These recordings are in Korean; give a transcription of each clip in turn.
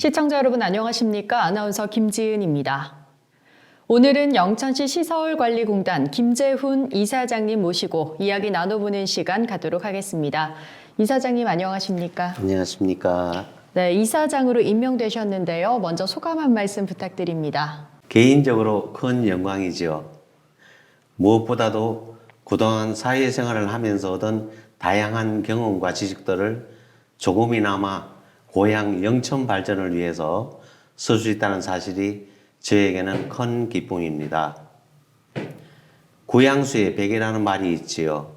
시청자 여러분 안녕하십니까? 아나운서 김지은입니다. 오늘은 영천시 시설관리공단 김재훈 이사장님 모시고 이야기 나눠보는 시간 갖도록 하겠습니다. 이사장님 안녕하십니까? 안녕하십니까. 네, 이사장으로 임명되셨는데요. 먼저 소감 한 말씀 부탁드립니다. 개인적으로 큰 영광이지요. 무엇보다도 그동안 사회생활을 하면서 얻은 다양한 경험과 지식들을 조금이나마 고향 영천 발전을 위해서 쓸 수 있다는 사실이 저에게는 큰 기쁨입니다. 구양수의 베개라는 말이 있지요.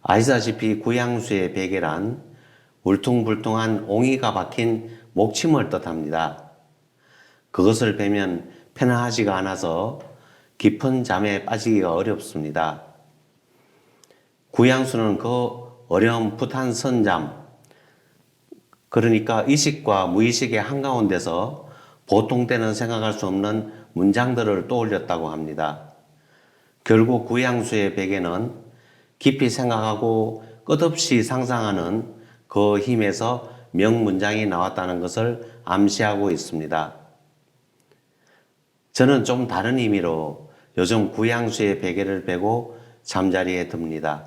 아시다시피 구양수의 베개란 울퉁불퉁한 옹이가 박힌 목침을 뜻합니다. 그것을 베면 편안하지가 않아서 깊은 잠에 빠지기가 어렵습니다. 구양수는 그 어렴풋한 선잠, 그러니까 의식과 무의식의 한가운데서 보통 때는 생각할 수 없는 문장들을 떠올렸다고 합니다. 결국 구양수의 베개는 깊이 생각하고 끝없이 상상하는 그 힘에서 명문장이 나왔다는 것을 암시하고 있습니다. 저는 좀 다른 의미로 요즘 구양수의 베개를 베고 잠자리에 듭니다.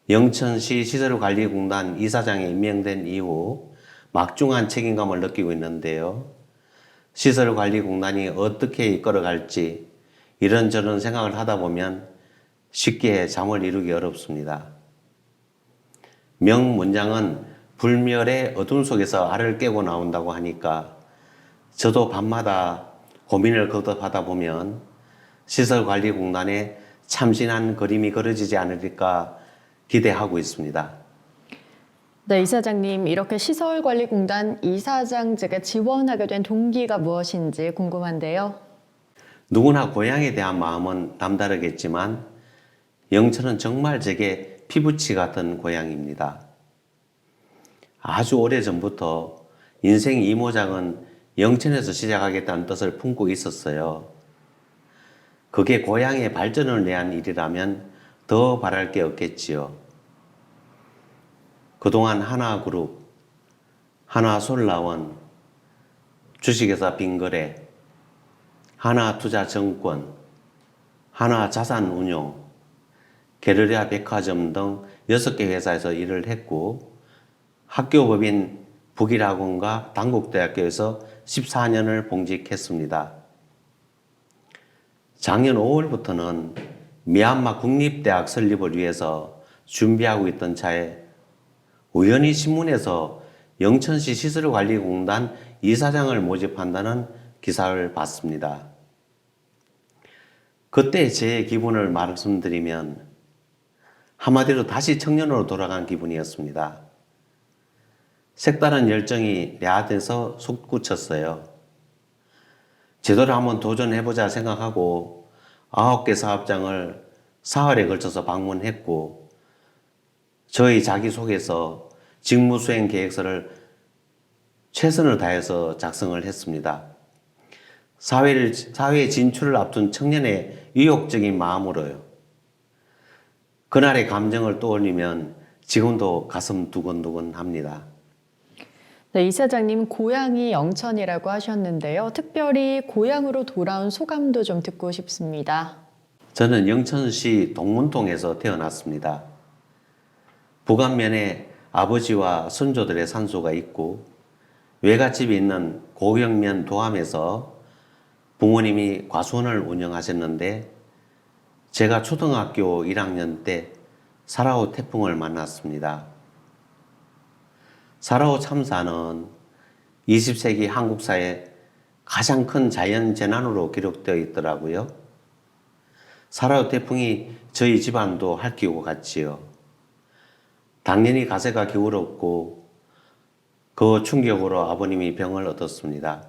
영천시 시설관리공단 이사장에 임명된 이후 막중한 책임감을 느끼고 있는데요. 시설관리공단이 어떻게 이끌어갈지 이런저런 생각을 하다 보면 쉽게 잠을 이루기 어렵습니다. 명문장은 불멸의 어둠 속에서 알을 깨고 나온다고 하니까 저도 밤마다 고민을 거듭하다 보면 시설관리공단에 참신한 그림이 그려지지 않을까 기대하고 있습니다. 네, 이사장님 이렇게 시설관리공단 이사장직에 지원하게 된 동기가 무엇인지 궁금한데요. 누구나 고향에 대한 마음은 남다르겠지만 영천은 정말 제게 피부치 같은 고향입니다. 아주 오래전부터 인생 이모작은 영천에서 시작하겠다는 뜻을 품고 있었어요. 그게 고향의 발전을 위한 일이라면 더 바랄 게 없겠지요. 그동안 하나그룹, 하나솔라원, 주식회사 빙거래, 하나투자증권, 하나자산운용, 게르리아 백화점 등 6개 회사에서 일을 했고 학교법인 북일학원과 단국대학교에서 14년을 봉직했습니다. 작년 5월부터는 미얀마 국립대학 설립을 위해서 준비하고 있던 차에 우연히 신문에서 영천시 시설관리공단 이사장을 모집한다는 기사를 봤습니다. 그때 제 기분을 말씀드리면 한마디로 다시 청년으로 돌아간 기분이었습니다. 색다른 열정이 내 안에서 솟구쳤어요. 제대로 한번 도전해보자 생각하고 9개 사업장을 사흘에 걸쳐서 방문했고 저희 자기소개서, 직무수행 계획서를 최선을 다해서 작성을 했습니다. 사회 진출을 앞둔 청년의 의욕적인 마음으로요. 그날의 감정을 떠올리면 지금도 가슴 두근두근 합니다. 네, 이사장님 고향이 영천이라고 하셨는데요. 특별히 고향으로 돌아온 소감도 좀 듣고 싶습니다. 저는 영천시 동문동에서 태어났습니다. 북안면에 아버지와 손조들의 산소가 있고 외갓집이 있는 고경면 도함에서 부모님이 과수원을 운영하셨는데 제가 초등학교 1학년 때 사라오 태풍을 만났습니다. 사라오 참사는 20세기 한국사에 가장 큰 자연재난으로 기록되어 있더라고요. 사라오 태풍이 저희 집안도 핥히고 갔지요. 당연히 가세가 기울었고 그 충격으로 아버님이 병을 얻었습니다.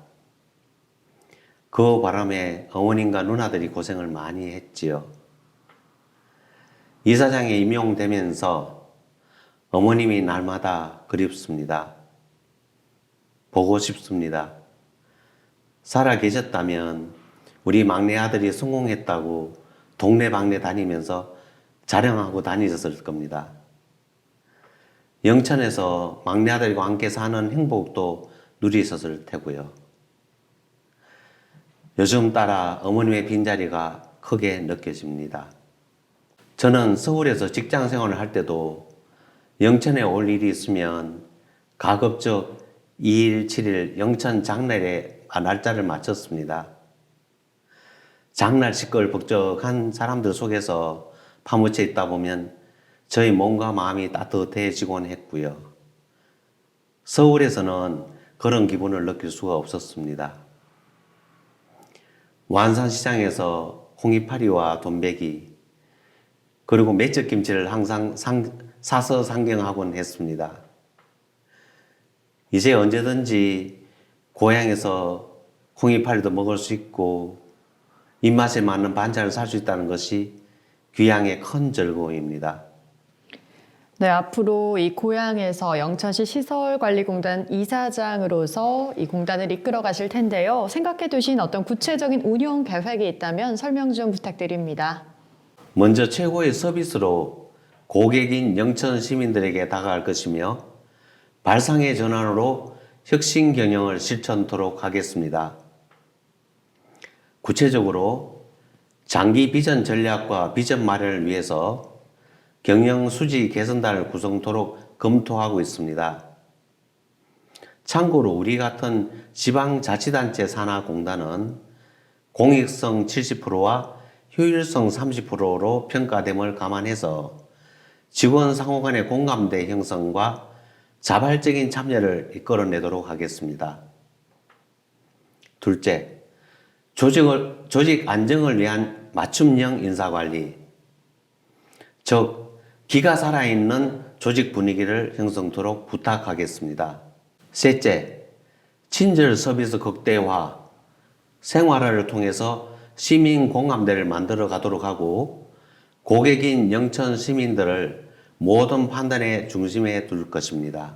그 바람에 어머님과 누나들이 고생을 많이 했지요. 이사장에 임용되면서 어머님이 날마다 그립습니다. 보고 싶습니다. 살아 계셨다면 우리 막내 아들이 성공했다고 동네방네 다니면서 자랑하고 다니셨을 겁니다. 영천에서 막내 아들과 함께 사는 행복도 누리셨을 테고요. 요즘 따라 어머님의 빈자리가 크게 느껴집니다. 저는 서울에서 직장 생활을 할 때도 영천에 올 일이 있으면 가급적 2일, 7일 영천 장날에 날짜를 맞췄습니다. 장날 시끌벅적한 사람들 속에서 파묻혀 있다 보면 저희 몸과 마음이 따뜻해지곤 했고요. 서울에서는 그런 기분을 느낄 수가 없었습니다. 완산시장에서 홍이파리와 돈베기 그리고 매적김치를 항상 사서 상경하곤 했습니다. 이제 언제든지 고향에서 홍이파리도 먹을 수 있고 입맛에 맞는 반찬을 살 수 있다는 것이 귀향의 큰 즐거움입니다. 네, 앞으로 이 고향에서 영천시 시설관리공단 이사장으로서 이 공단을 이끌어 가실 텐데요. 생각해 두신 어떤 구체적인 운영 계획이 있다면 설명 좀 부탁드립니다. 먼저 최고의 서비스로 고객인 영천 시민들에게 다가갈 것이며 발상의 전환으로 혁신 경영을 실천토록 하겠습니다. 구체적으로 장기 비전 전략과 비전 마련을 위해서 경영 수지 개선단을 구성토록 검토하고 있습니다. 참고로 우리 같은 지방자치단체 산하공단은 공익성 70%와 효율성 30%로 평가됨을 감안해서 직원 상호 간의 공감대 형성과 자발적인 참여를 이끌어내도록 하겠습니다. 둘째, 조직 안정을 위한 맞춤형 인사관리, 즉 기가 살아있는 조직 분위기를 형성토록 부탁하겠습니다. 셋째, 친절 서비스 극대화, 생활화를 통해서 시민 공감대를 만들어 가도록 하고 고객인 영천 시민들을 모든 판단의 중심에 둘 것입니다.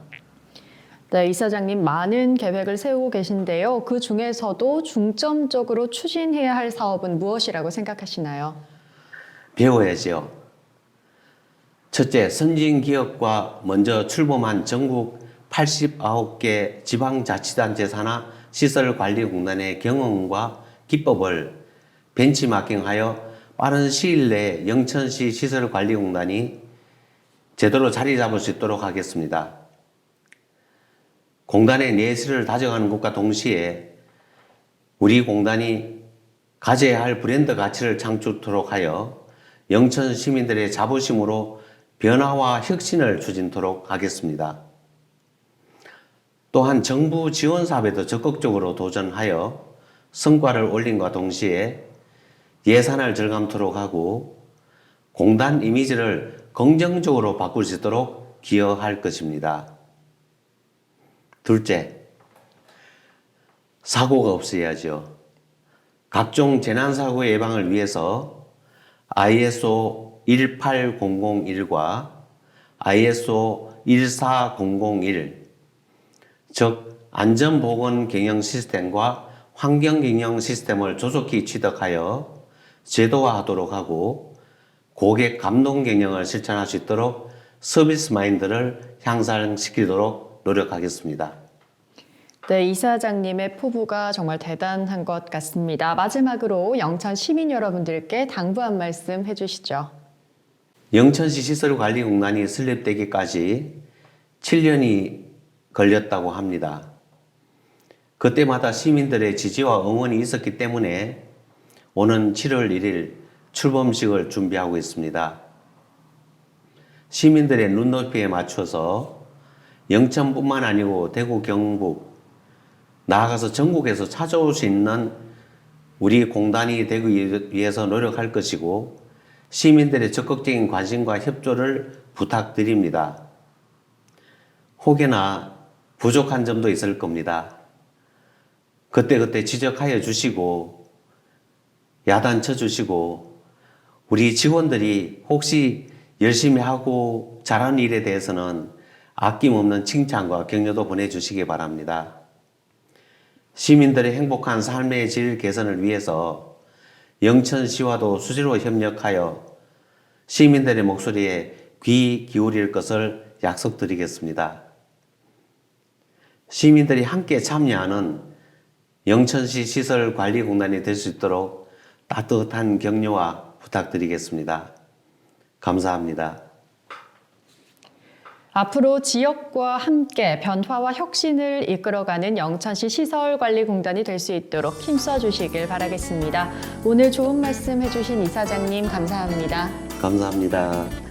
네, 이사장님 많은 계획을 세우고 계신데요. 그 중에서도 중점적으로 추진해야 할 사업은 무엇이라고 생각하시나요? 배워야지요. 첫째, 선진 기업과 먼저 출범한 전국 89개 지방자치단체 산하 시설관리공단의 경험과 기법을 벤치마킹하여 빠른 시일 내에 영천시 시설관리공단이 제대로 자리 잡을 수 있도록 하겠습니다. 공단의 내실을 다져가는 것과 동시에 우리 공단이 가져야 할 브랜드 가치를 창출토록 하여 영천 시민들의 자부심으로 변화와 혁신을 추진토록 하겠습니다. 또한 정부 지원 사업에도 적극적으로 도전하여 성과를 올림과 동시에 예산을 절감토록 하고 공단 이미지를 긍정적으로 바꿀 수 있도록 기여할 것입니다. 둘째, 사고가 없어야죠. 각종 재난사고 예방을 위해서 ISO 18001과 ISO 14001, 즉 안전보건 경영 시스템과 환경 경영 시스템을 조속히 취득하여 제도화하도록 하고 고객 감동 경영을 실천할 수 있도록 서비스 마인드를 향상시키도록 노력하겠습니다. 네, 이사장님의 포부가 정말 대단한 것 같습니다. 마지막으로 영천 시민 여러분들께 당부 한 말씀 해주시죠. 영천시 시설관리공단이 설립되기까지 7년이 걸렸다고 합니다. 그때마다 시민들의 지지와 응원이 있었기 때문에 오는 7월 1일 출범식을 준비하고 있습니다. 시민들의 눈높이에 맞춰서 영천뿐만 아니고 대구, 경북, 나아가서 전국에서 찾아올 수 있는 우리 공단이 되기 위해서 노력할 것이고 시민들의 적극적인 관심과 협조를 부탁드립니다. 혹여나 부족한 점도 있을 겁니다. 그때그때 지적하여 주시고 야단쳐 주시고 우리 직원들이 혹시 열심히 하고 잘하는 일에 대해서는 아낌없는 칭찬과 격려도 보내주시기 바랍니다. 시민들의 행복한 삶의 질 개선을 위해서 영천시와도 수시로 협력하여 시민들의 목소리에 귀 기울일 것을 약속드리겠습니다. 시민들이 함께 참여하는 영천시 시설관리공단이 될 수 있도록 따뜻한 격려와 부탁드리겠습니다. 감사합니다. 앞으로 지역과 함께 변화와 혁신을 이끌어가는 영천시 시설관리공단이 될 수 있도록 힘써 주시길 바라겠습니다. 오늘 좋은 말씀 해주신 이사장님 감사합니다. 감사합니다.